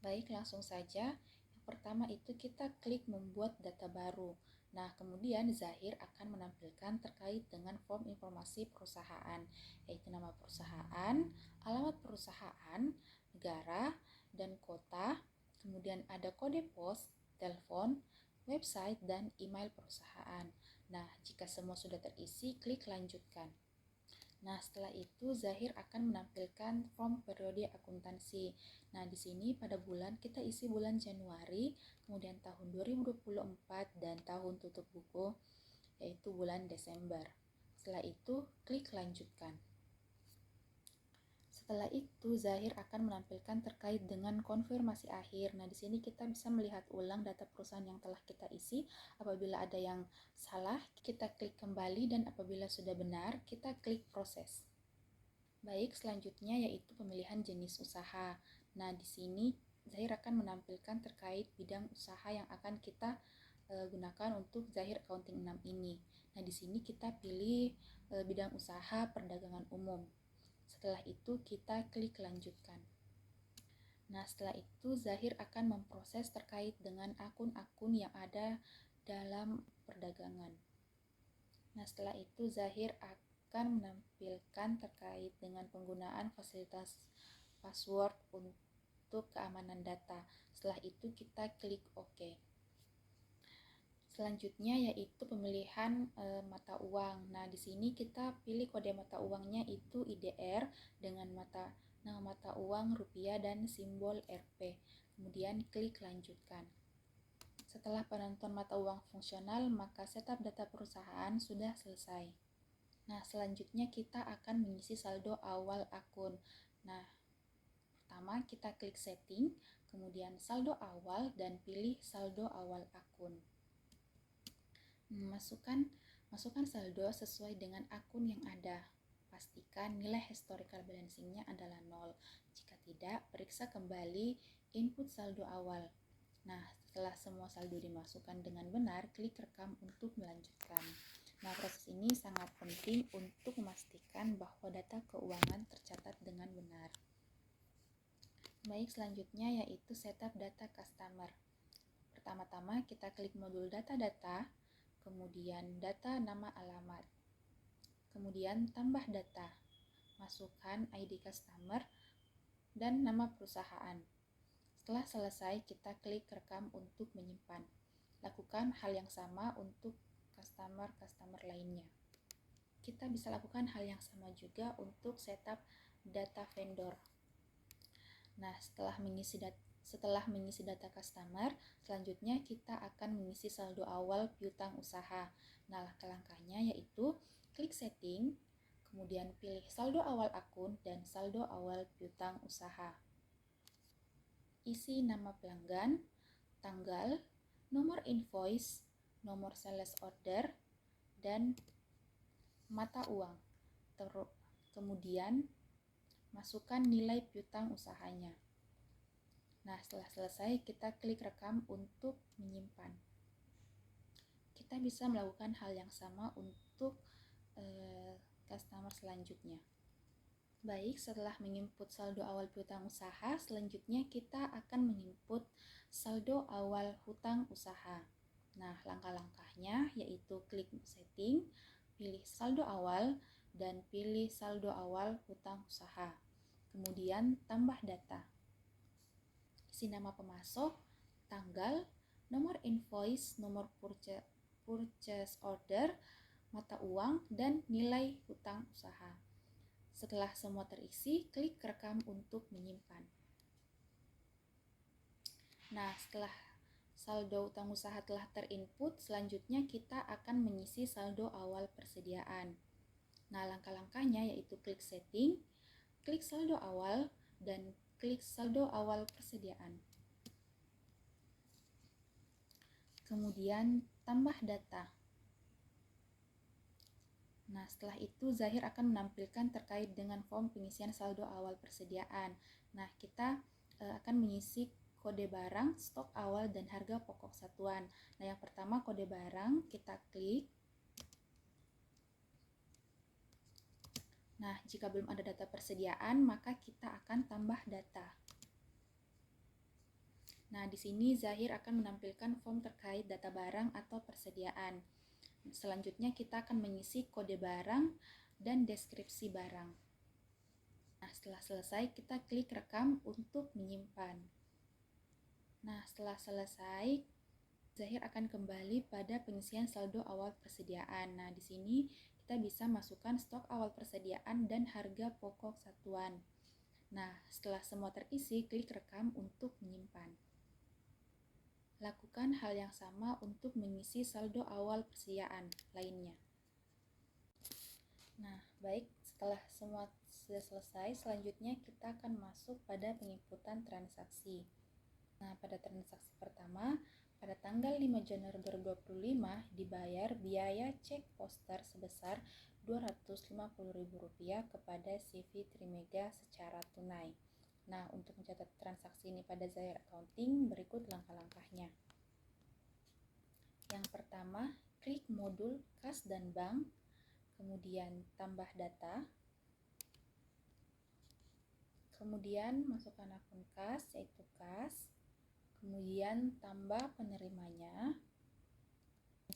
Baik, langsung saja. Yang pertama itu kita klik membuat data baru. Nah, kemudian Zahir akan menampilkan terkait dengan form informasi perusahaan, yaitu nama perusahaan, alamat perusahaan, negara, dan kota. Kemudian ada kode pos, telepon, website, dan email perusahaan. Nah, jika semua sudah terisi, klik lanjutkan. Nah, setelah itu Zahir akan menampilkan form periode akuntansi. Nah, di sini pada bulan kita isi bulan Januari, kemudian tahun 2024 dan tahun tutup buku yaitu bulan Desember. Setelah itu klik lanjutkan. Setelah itu Zahir akan menampilkan terkait dengan konfirmasi akhir. Nah, di sini kita bisa melihat ulang data perusahaan yang telah kita isi. Apabila ada yang salah, kita klik kembali, dan apabila sudah benar, kita klik proses. Baik, selanjutnya yaitu pemilihan jenis usaha. Nah, di sini Zahir akan menampilkan terkait bidang usaha yang akan kita gunakan untuk Zahir Accounting 6 ini. Nah, di sini kita pilih bidang usaha perdagangan umum. Setelah itu kita klik lanjutkan. Nah, setelah itu Zahir akan memproses terkait dengan akun-akun yang ada dalam perdagangan. Nah, setelah itu Zahir akan menampilkan terkait dengan penggunaan fasilitas password untuk keamanan data. Setelah itu kita klik OK. Selanjutnya yaitu pemilihan mata uang. Nah, di sini kita pilih kode mata uangnya itu IDR dengan nama mata uang rupiah dan simbol Rp. Kemudian klik lanjutkan. Setelah penentuan mata uang fungsional, maka setup data perusahaan sudah selesai. Nah, selanjutnya kita akan mengisi saldo awal akun. Nah, pertama kita klik setting, kemudian saldo awal, dan pilih saldo awal akun. Masukkan saldo sesuai dengan akun yang ada. Pastikan nilai historical balancing-nya adalah 0. Jika tidak, periksa kembali input saldo awal. Nah, setelah semua saldo dimasukkan dengan benar, klik rekam untuk melanjutkan. Nah, proses ini sangat penting untuk memastikan bahwa data keuangan tercatat dengan benar. Baik, selanjutnya yaitu setup data customer. Pertama-tama kita klik modul data-data, kemudian data nama alamat, kemudian tambah data, masukkan ID customer dan nama perusahaan. Setelah selesai, kita klik rekam untuk menyimpan. Lakukan hal yang sama untuk customer lainnya. Kita bisa lakukan hal yang sama juga untuk setup data vendor. Nah, setelah mengisi data customer, selanjutnya kita akan mengisi saldo awal piutang usaha. Nah, langkah-langkahnya yaitu klik setting, kemudian pilih saldo awal akun dan saldo awal piutang usaha. Isi nama pelanggan, tanggal, nomor invoice, nomor sales order, dan mata uang. Kemudian masukkan nilai piutang usahanya. Nah, setelah selesai, kita klik rekam untuk menyimpan. Kita bisa melakukan hal yang sama untuk customer selanjutnya. Baik, setelah menginput saldo awal piutang usaha, selanjutnya kita akan menginput saldo awal hutang usaha. Nah, langkah-langkahnya yaitu klik setting, pilih saldo awal, dan pilih saldo awal hutang usaha. Kemudian tambah data. Isi nama pemasok, tanggal, nomor invoice, nomor purchase order, mata uang, dan nilai hutang usaha. Setelah semua terisi, klik rekam untuk menyimpan. Nah, setelah saldo hutang usaha telah terinput, selanjutnya kita akan mengisi saldo awal persediaan. Nah, langkah-langkahnya yaitu klik setting, klik saldo awal, dan klik saldo awal persediaan. Kemudian tambah data. Nah, setelah itu Zahir akan menampilkan terkait dengan form pengisian saldo awal persediaan. Nah, kita akan mengisi kode barang, stok awal, dan harga pokok satuan. Nah, yang pertama kode barang, kita klik. Nah, jika belum ada data persediaan, maka kita akan tambah data. Nah, di sini Zahir akan menampilkan form terkait data barang atau persediaan. Selanjutnya kita akan mengisi kode barang dan deskripsi barang. Nah, setelah selesai kita klik rekam untuk menyimpan. Nah, setelah selesai Zahir akan kembali pada pengisian saldo awal persediaan. Nah, di sini kita bisa masukkan stok awal persediaan dan harga pokok satuan. Nah, setelah semua terisi, klik rekam untuk menyimpan. Lakukan hal yang sama untuk mengisi saldo awal persediaan lainnya. Nah, baik, setelah semua sudah selesai, selanjutnya kita akan masuk pada penginputan transaksi. Nah, pada transaksi pertama, pada tanggal 5 Januari 2025 dibayar biaya cek poster sebesar Rp250.000 kepada CV Trimega secara tunai. Nah, untuk mencatat transaksi ini pada Zahir Accounting, berikut langkah-langkahnya. Yang pertama, klik modul kas dan bank, kemudian tambah data, kemudian masukkan akun kas, yaitu kas, kemudian tambah penerimanya.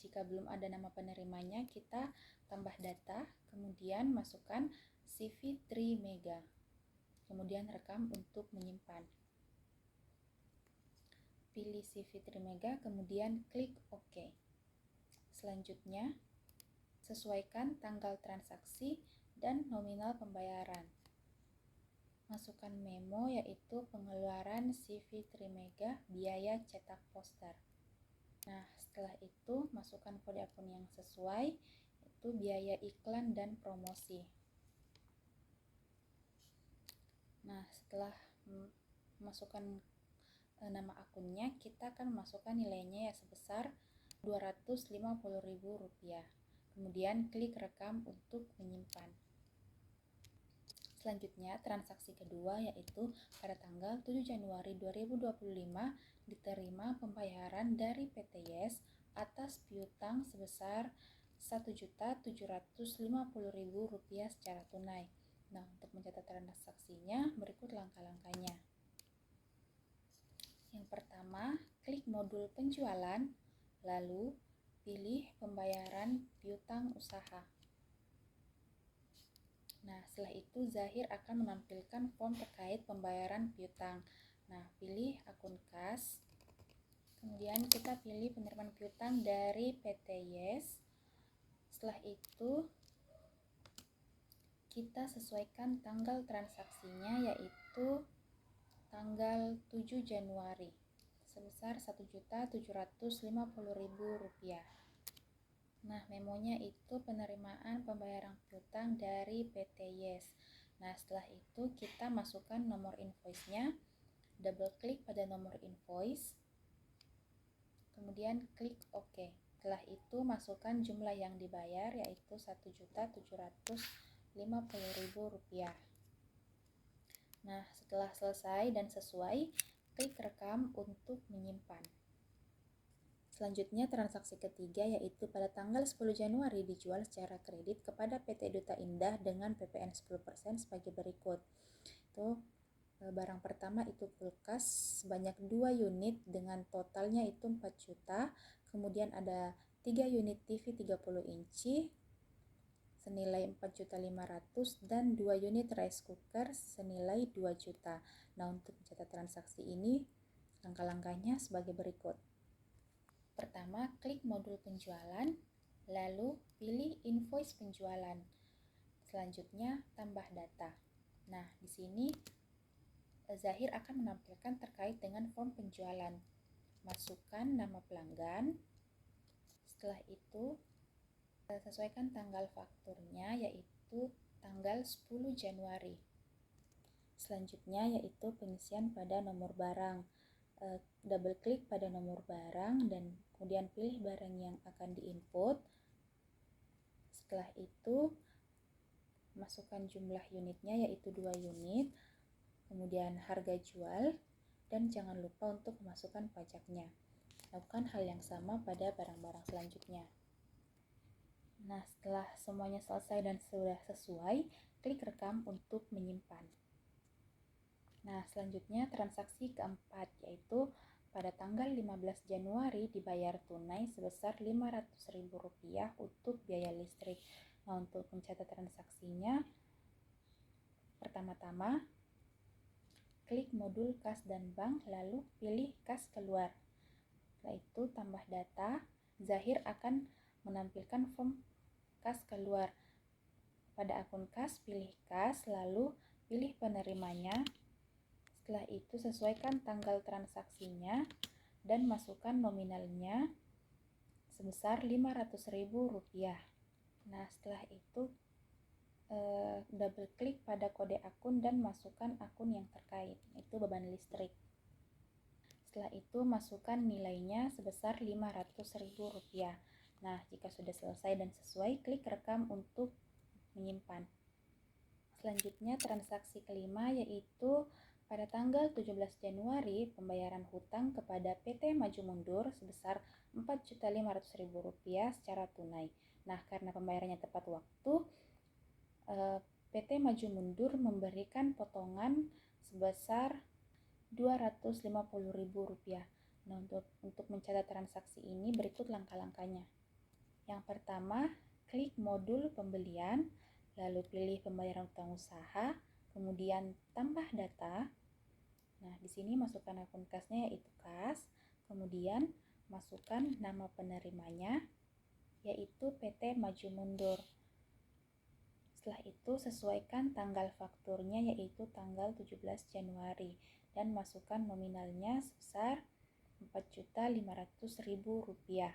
Jika belum ada nama penerimanya, kita tambah data, kemudian masukkan CV Trimega. Kemudian rekam untuk menyimpan. Pilih CV Trimega, kemudian klik OK. Selanjutnya, sesuaikan tanggal transaksi dan nominal pembayaran. Masukkan memo yaitu pengeluaran CV Trimega biaya cetak poster. Nah, setelah itu masukkan kode akun yang sesuai, yaitu biaya iklan dan promosi. Nah, setelah masukkan nama akunnya, kita akan masukkan nilainya ya sebesar Rp250.000. Kemudian klik rekam untuk menyimpan. Selanjutnya, transaksi kedua yaitu pada tanggal 7 Januari 2025 diterima pembayaran dari PT Yes atas piutang sebesar Rp1.750.000 secara tunai. Nah, untuk mencatat transaksinya, berikut langkah-langkahnya. Yang pertama, klik modul penjualan, lalu pilih pembayaran piutang usaha. Nah, setelah itu Zahir akan menampilkan form terkait pembayaran piutang. Nah, pilih akun kas, kemudian kita pilih penerimaan piutang dari PT Yes. Setelah itu kita sesuaikan tanggal transaksinya, yaitu tanggal 7 Januari sebesar Rp1.750.000. Nah, memonya itu penerimaan pembayaran piutang dari PT Yes. Nah, setelah itu kita masukkan nomor invoice-nya, double klik pada nomor invoice, kemudian klik OK. Setelah itu masukkan jumlah yang dibayar, yaitu Rp1.750.000. Nah, setelah selesai dan sesuai, klik rekam untuk menyimpan. Selanjutnya, transaksi ketiga yaitu pada tanggal 10 Januari dijual secara kredit kepada PT Duta Indah dengan PPN 10% sebagai berikut. Itu barang pertama itu kulkas sebanyak 2 unit dengan totalnya itu 4 juta. Kemudian ada 3 unit TV 30 inci senilai 4.500.000 dan 2 unit rice cooker senilai 2 juta. Nah, untuk mencatat transaksi ini, langkah-langkahnya sebagai berikut. Pertama, klik modul penjualan, lalu pilih invoice penjualan. Selanjutnya, tambah data. Nah, di sini Zahir akan menampilkan terkait dengan form penjualan. Masukkan nama pelanggan. Setelah itu, sesuaikan tanggal fakturnya, yaitu tanggal 10 Januari. Selanjutnya yaitu pengisian pada nomor barang. Double klik pada nomor barang dan kemudian pilih barang yang akan diinput. Setelah itu masukkan jumlah unitnya, yaitu 2 unit, kemudian harga jual, dan jangan lupa untuk memasukkan pajaknya. Lakukan hal yang sama pada barang-barang selanjutnya. Nah, setelah semuanya selesai dan sudah sesuai, klik rekam untuk menyimpan. Nah, selanjutnya transaksi keempat yaitu pada tanggal 15 Januari dibayar tunai sebesar Rp500.000 untuk biaya listrik. Nah, untuk mencatat transaksinya, pertama-tama klik modul kas dan bank, lalu pilih kas keluar. Setelah itu tambah data, Zahir akan menampilkan form kas keluar. Pada akun kas, pilih kas, lalu pilih penerimanya. Setelah itu sesuaikan tanggal transaksinya dan masukkan nominalnya sebesar Rp500.000. Nah, setelah itu double klik pada kode akun dan masukkan akun yang terkait, yaitu beban listrik. Setelah itu masukkan nilainya sebesar Rp500.000. Nah, jika sudah selesai dan sesuai, klik rekam untuk menyimpan. Selanjutnya transaksi kelima yaitu pada tanggal 17 Januari pembayaran hutang kepada PT Maju Mundur sebesar Rp4.500.000 secara tunai. Nah, karena pembayarannya tepat waktu, PT Maju Mundur memberikan potongan sebesar Rp250.000. Nah, untuk mencatat transaksi ini berikut langkah-langkahnya. Yang pertama, klik modul pembelian, lalu pilih pembayaran utang usaha, kemudian tambah data. Nah, di sini masukkan akun kasnya yaitu kas, kemudian masukkan nama penerimanya yaitu PT Maju Mundur. Setelah itu sesuaikan tanggal fakturnya yaitu tanggal 17 Januari dan masukkan nominalnya sebesar Rp4.500.000.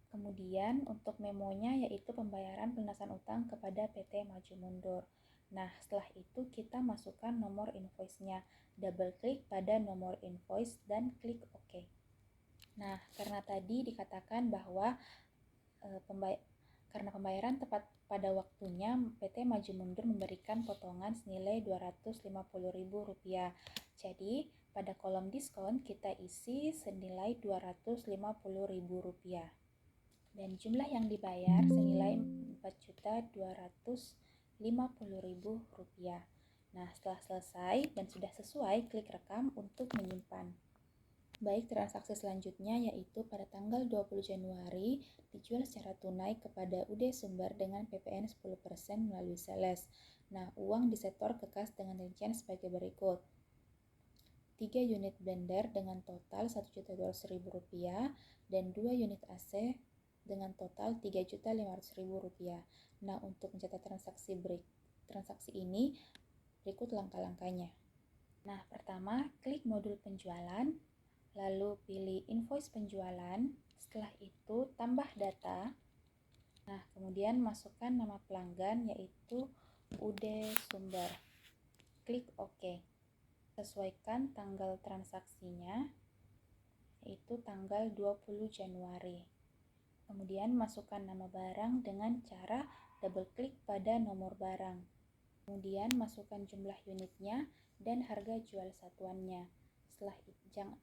Kemudian untuk memonya yaitu pembayaran pelunasan utang kepada PT Maju Mundur. Nah, setelah itu kita masukkan nomor invoice-nya. Double klik pada nomor invoice dan klik OK. Nah, karena tadi dikatakan bahwa karena pembayaran tepat pada waktunya, PT Maju Mundur memberikan potongan senilai Rp250.000. Jadi, pada kolom diskon kita isi senilai Rp250.000. Dan jumlah yang dibayar senilai Rp4.250.000. Nah, setelah selesai dan sudah sesuai, klik rekam untuk menyimpan. Baik, transaksi selanjutnya yaitu pada tanggal 20 Januari dijual secara tunai kepada UD Sumber dengan PPN 10% melalui sales. Nah, uang disetor ke kas dengan rincian sebagai berikut. 3 unit blender dengan total Rp1.200.000 dan 2 unit AC dengan total Rp3.500.000. Nah, untuk mencatat transaksi ini berikut langkah-langkahnya. Nah, pertama, klik modul penjualan, lalu pilih invoice penjualan. Setelah itu tambah data. Nah, kemudian masukkan nama pelanggan yaitu UD Sumber. Klik OK. Sesuaikan tanggal transaksinya yaitu tanggal 20 Januari. Kemudian masukkan nama barang dengan cara double klik pada nomor barang. Kemudian masukkan jumlah unitnya dan harga jual satuannya.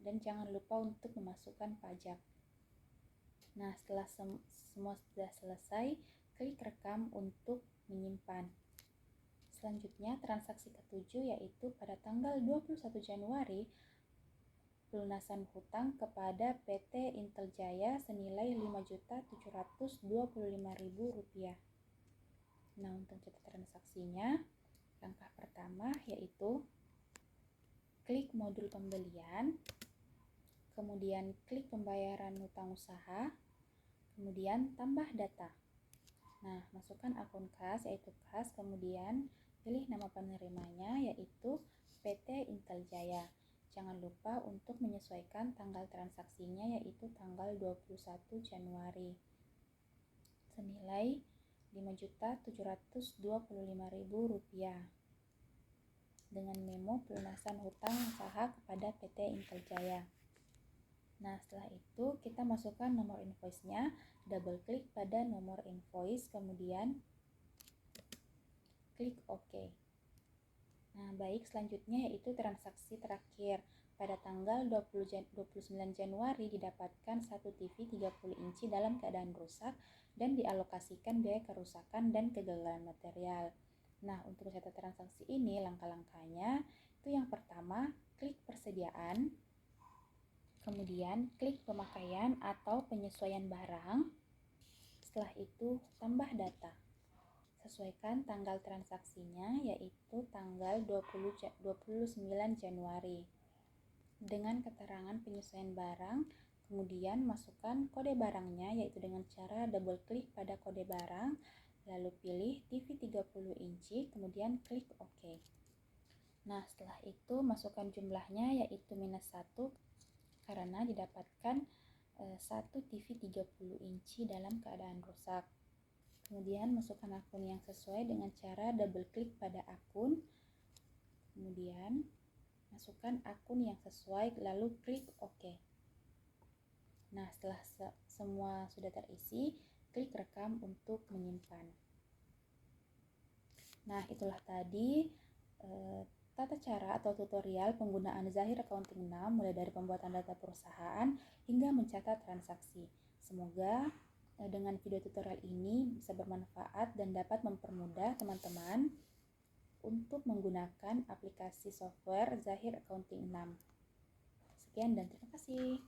Dan jangan lupa untuk memasukkan pajak. Nah, setelah semua sudah selesai, klik rekam untuk menyimpan. Selanjutnya, transaksi ketujuh yaitu pada tanggal 21 Januari pelunasan hutang kepada PT Intel Jaya senilai Rp5.725.000. Nah, untuk catat transaksinya, langkah pertama yaitu klik modul pembelian, kemudian klik pembayaran hutang usaha, kemudian tambah data. Nah, masukkan akun kas yaitu kas, kemudian pilih nama penerimanya yaitu PT Intel Jaya. Jangan lupa untuk menyesuaikan tanggal transaksinya yaitu tanggal 21 Januari senilai Rp5.725.000 dengan memo pelunasan hutang usaha kepada PT Intel Jaya. Nah, setelah itu kita masukkan nomor invoice-nya, double klik pada nomor invoice, kemudian klik OK. Nah, baik, selanjutnya yaitu transaksi terakhir. Pada tanggal 29 Januari didapatkan satu TV 30 inci dalam keadaan rusak dan dialokasikan biaya kerusakan dan kegagalan material. Nah, untuk mencatat transaksi ini langkah-langkahnya itu yang pertama, klik persediaan. Kemudian klik pemakaian atau penyesuaian barang. Setelah itu tambah data. Sesuaikan tanggal transaksinya yaitu tanggal 29 Januari. Dengan keterangan penyesuaian barang, kemudian masukkan kode barangnya yaitu dengan cara double klik pada kode barang, lalu pilih TV 30 inci, kemudian klik OK. Nah, setelah itu masukkan jumlahnya yaitu -1 karena didapatkan 1 TV 30 inci dalam keadaan rusak. Kemudian masukkan akun yang sesuai dengan cara double klik pada akun. Kemudian masukkan akun yang sesuai lalu klik OK. Nah, setelah semua sudah terisi, klik rekam untuk menyimpan. Nah, itulah tadi tata cara atau tutorial penggunaan Zahir Accounting 6 mulai dari pembuatan data perusahaan hingga mencatat transaksi. Semoga dengan video tutorial ini bisa bermanfaat dan dapat mempermudah teman-teman untuk menggunakan aplikasi software Zahir Accounting 6. Sekian dan terima kasih.